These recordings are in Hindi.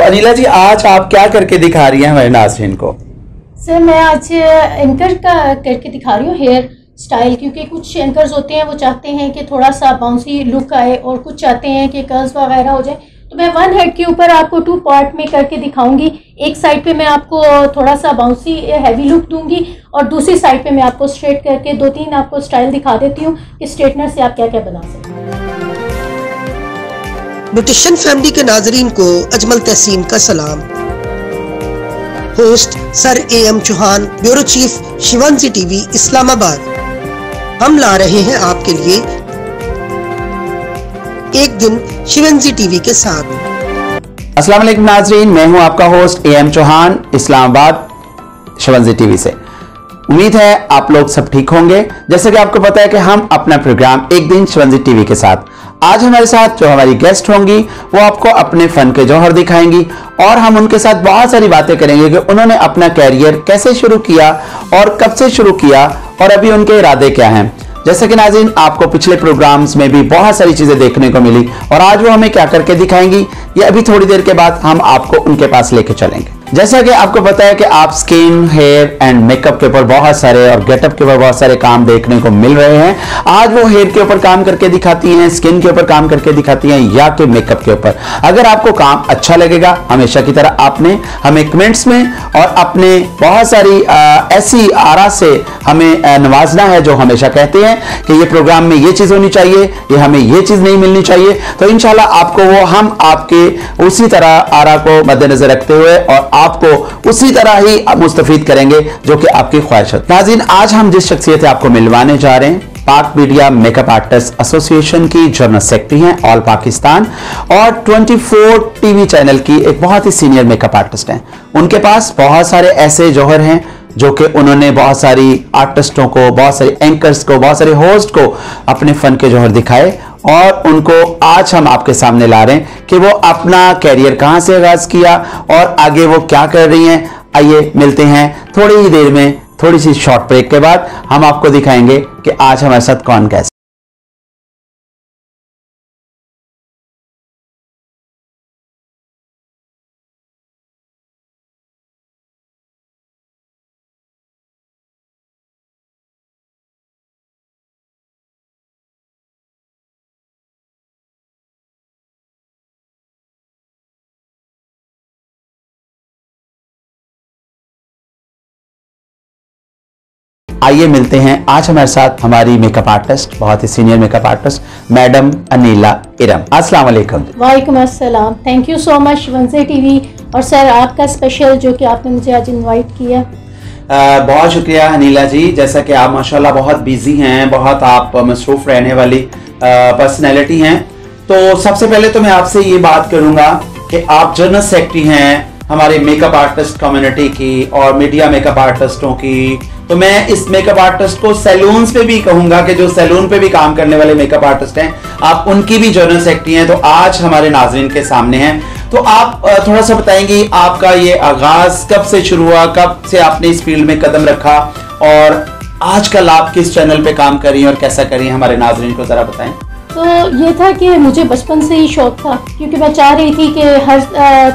अनिला जी, आज आप क्या करके दिखा रही हैं हमारे नाज़रीन को? सर, मैं आज एंकर का करके दिखा रही हूँ हेयर स्टाइल, क्योंकि कुछ एंकर्स होते हैं वो चाहते हैं कि थोड़ा सा बाउंसी लुक आए और कुछ चाहते हैं कि कर्ल्स वगैरह हो जाए। तो मैं वन हेड के ऊपर आपको 2 पार्ट में करके दिखाऊंगी। एक साइड पे मैं आपको थोड़ा सा बाउंसी हैवी लुक दूंगी और दूसरी साइड पे मैं आपको स्ट्रेट करके 2-3 आपको स्टाइल दिखा देती हूँ कि स्ट्रेटनर से आप क्या क्या बना सकते हैं। ब्यूटिशियन फैमिली के नाजरीन को अजमल तहसीन का सलाम। Host sir AM Chauhan, bureau chief Shivanji TV Islamabad. हम ला रहे हैं आपके लिए एक दिन शिवंजी टीवी के साथ। अस्सलाम वालेकुम नाजरीन, मैं हूं आपका host AM Chauhan, Islamabad Shivanji TV से। उम्मीद है आप लोग सब ठीक होंगे। जैसे कि आपको पता है कि हम अपना प्रोग्राम एक दिन शिवंजी टीवी के साथ, आज हमारे साथ जो हमारी गेस्ट होंगी वो आपको अपने फन के जौहर दिखाएंगी और हम उनके साथ बहुत सारी बातें करेंगे कि उन्होंने अपना कैरियर कैसे शुरू किया और कब से शुरू किया और अभी उनके इरादे क्या हैं। जैसे कि नाज़रीन, आपको पिछले प्रोग्राम्स में भी बहुत सारी चीजें देखने को मिली और आज वो हमें क्या करके दिखाएंगी ये अभी थोड़ी देर के बाद हम आपको उनके पास लेके चलेंगे। जैसा कि आपको पता है कि आप स्किन, हेयर एंड मेकअप के ऊपर बहुत सारे और गेटअप के ऊपर बहुत सारे काम देखने को मिल रहे हैं। आज वो हेयर के ऊपर काम करके दिखाती हैं, स्किन के ऊपर काम करके दिखाती हैं या कि मेकअप के ऊपर। अगर आपको काम अच्छा लगेगा, हमेशा की तरह आपने हमें कमेंट्स में और अपने बहुत सारी ऐसी आरा से हमें नवाजना है जो हमेशा कहते हैं कि ये प्रोग्राम में ये चीज होनी चाहिए, ये हमें ये चीज नहीं मिलनी चाहिए। तो इंशाल्लाह आपको वो हम आपके उसी तरह आरा को मद्देनजर रखते हुए और आपको उसी तरह ही मुस्तफीद करेंगे जो कि आपकी ख्वाहिश है। नाज़रीन, आज हम जिस शख्सियत आपको मिलवाने जा रहे हैं, पाक मीडिया मेकअप आर्टिस्ट एसोसिएशन की जनरल सेक्रेटरी हैं ऑल पाकिस्तान और 24 टीवी चैनल की एक बहुत ही सीनियर मेकअप आर्टिस्ट हैं। उनके पास बहुत सारे ऐसे जौहर हैं जो कि उन्होंने बहुत सारी आर्टिस्टों को, बहुत सारे एंकर्स को, बहुत सारे होस्ट को अपने फन के जौहर दिखाए और उनको आज हम आपके सामने ला रहे हैं कि वो अपना कैरियर कहां से आगाज किया और आगे वो क्या कर रही हैं। आइए मिलते हैं थोड़ी ही देर में, थोड़ी सी शॉर्ट ब्रेक के बाद हम आपको दिखाएंगे कि आज हमारे साथ कौन कैसे। आइए मिलते हैं आज हमारे साथ हमारी मेकअप आर्टिस्ट, बहुत ही senior makeup artist madam Anila Iram. अस्सलाम वालेकुम। वालेकुम अस्सलाम। Thank you so much Shivanji TV और सर आपका स्पेशल जो कि आपने मुझे आज इनवाइट किया। बहुत शुक्रिया अनिला जी। जैसा कि आप माशाल्लाह बहुत बिजी हैं, बहुत आप मसरूफ रहने वाली पर्सनैलिटी हैं, तो सबसे पहले तो मैं आपसे ये बात करूंगा कि आप जनरल सेक्रेटरी हैं हमारे मेकअप आर्टिस्ट कम्युनिटी की और मीडिया मेकअप आर्टिस्टों की। तो मैं इस मेकअप आर्टिस्ट को सैलून्स पे भी कहूंगा कि जो सैलून पे भी काम करने वाले मेकअप आर्टिस्ट हैं, आप उनकी भी जनरल सेक्रेटरी हैं। तो आज हमारे नाज़रीन के सामने हैं, तो आप थोड़ा सा बताएंगी आपका ये आगाज कब से शुरू हुआ, कब से आपने इस फील्ड में कदम रखा और आजकल आप किस चैनल पे काम कर रही हैं और कैसा कर रही हैं, हमारे नाज़रीन को जरा बताएं। तो ये था कि मुझे बचपन से ही शौक था, क्योंकि मैं चाह रही थी कि हर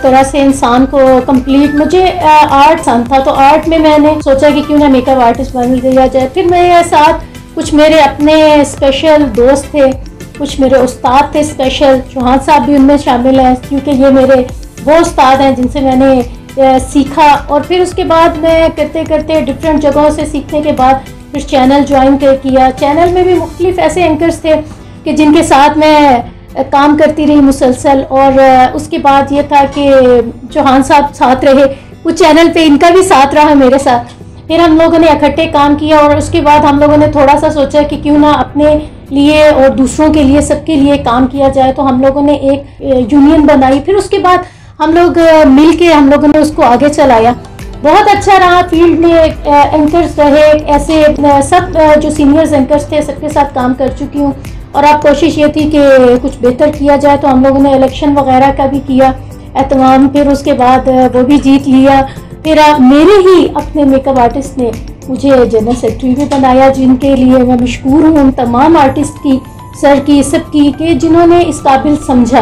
तरह से इंसान को कंप्लीट, मुझे आर्ट पसंद था, तो आर्ट में मैंने सोचा कि क्यों ना मेकअप आर्टिस्ट बन लिया जाए। फिर मेरे साथ कुछ मेरे अपने स्पेशल दोस्त थे, कुछ मेरे उस्ताद थे स्पेशल, चौहान साहब भी उनमें शामिल हैं, क्योंकि ये मेरे वो उस्ताद हैं जिनसे मैंने सीखा। और फिर उसके बाद मैं करते करते डिफरेंट जगहों से सीखने के बाद फिर चैनल ज्वाइन किया। चैनल में भी मुख्तलिफ ऐसे एंकर्स थे कि जिनके साथ मैं काम करती रही मुसलसल, और उसके बाद ये था कि चौहान साहब साथ रहे, कुछ चैनल पे इनका भी साथ रहा मेरे साथ। फिर हम लोगों ने इकट्ठे काम किया और उसके बाद हम लोगों ने थोड़ा सा सोचा कि क्यों ना अपने लिए और दूसरों के लिए, सबके लिए काम किया जाए। तो हम लोगों ने एक यूनियन बनाई, फिर उसके बाद हम लोग मिल के हम लोगों ने उसको आगे चलाया। बहुत अच्छा रहा, फील्ड में एंकर्स रहे ऐसे, सब जो सीनियर्स एंकर्स थे सबके साथ काम कर चुकी हूँ। और अब कोशिश ये थी कि कुछ बेहतर किया जाए, तो हम लोगों ने इलेक्शन वगैरह का भी किया एहतमाम, फिर उसके बाद वो भी जीत लिया। फिर मेरे ही अपने मेकअप आर्टिस्ट ने मुझे जनरल सेक्रेटरी भी बनाया, जिनके लिए मैं मशकूर हूँ उन तमाम आर्टिस्ट की, सर की, सबकी, कि जिन्होंने इस काबिल समझा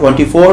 24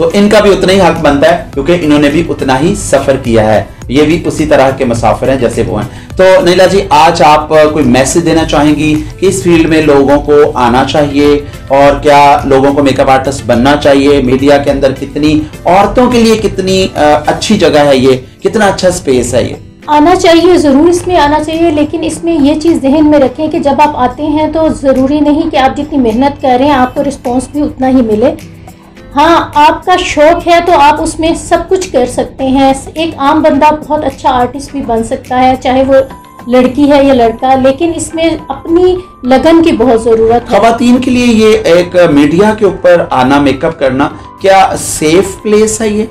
तो इनका भी उतना ही हक बनता है क्योंकि इन्होंने भी उतना ही सफर किया है, ये भी उसी तरह के मुसाफिर हैं जैसे वो हैं। तो नीला जी, आज आप कोई मैसेज देना चाहेंगी कि इस फील्ड में लोगों को आना चाहिए और क्या लोगों को मेकअप आर्टिस्ट बनना चाहिए? मीडिया के अंदर कितनी औरतों के लिए कितनी अच्छी जगह है ये, कितना अच्छा स्पेस है ये? आना चाहिए, ज़रूर इसमें आना चाहिए, लेकिन इसमें ये चीज़ जहन में रखें कि जब आप आते हैं तो ज़रूरी नहीं कि आप जितनी मेहनत कर रहे हैं आपको रिस्पॉन्स भी उतना ही मिले। हाँ, आपका शौक़ है तो आप उसमें सब कुछ कर सकते हैं। एक आम बंदा बहुत अच्छा आर्टिस्ट भी बन सकता है, चाहे वो लड़की है या लड़का, लेकिन इसमें अपनी लगन की बहुत ज़रूरत है। ख़वातीन के लिए ये एक मीडिया के ऊपर आना, मेकअप करना, क्या सेफ प्लेस है ये?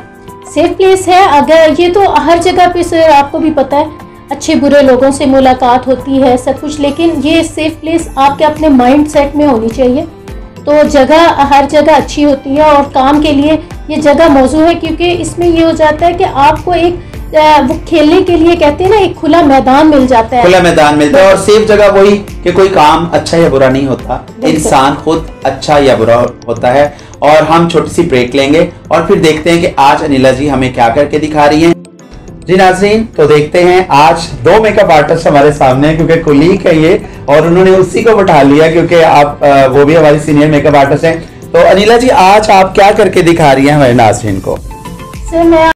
सेफ प्लेस है। अगर ये तो हर जगह पे सर आपको भी पता है, अच्छे बुरे लोगों से मुलाकात होती है सब कुछ, लेकिन ये सेफ प्लेस आपके अपने माइंड सेट में होनी चाहिए। तो जगह हर जगह अच्छी होती है और काम के लिए ये जगह मौजूद है, क्योंकि इसमें ये हो जाता है कि आपको एक वो खेलने के लिए कहते हैं ना, एक खुला मैदान मिल जाता है। खुला मैदान मिलता है और सेफ जगह वही कि कोई काम अच्छा या बुरा नहीं होता, इंसान खुद अच्छा या बुरा होता है। और हम छोटी सी ब्रेक लेंगे और फिर देखते हैं कि आज अनिला जी हमें क्या करके दिखा रही हैं। जी नाज़रीन, तो देखते हैं आज दो मेकअप आर्टिस्ट हमारे सामने हैं क्योंकि कुलीग है ये और उन्होंने उसी को बैठा लिया क्योंकि आप वो भी हमारी सीनियर मेकअप आर्टिस्ट हैं। तो अनिला जी, आज आप क्या करके दिखा रही हैं हमारे नाज़रीन को? सर मैं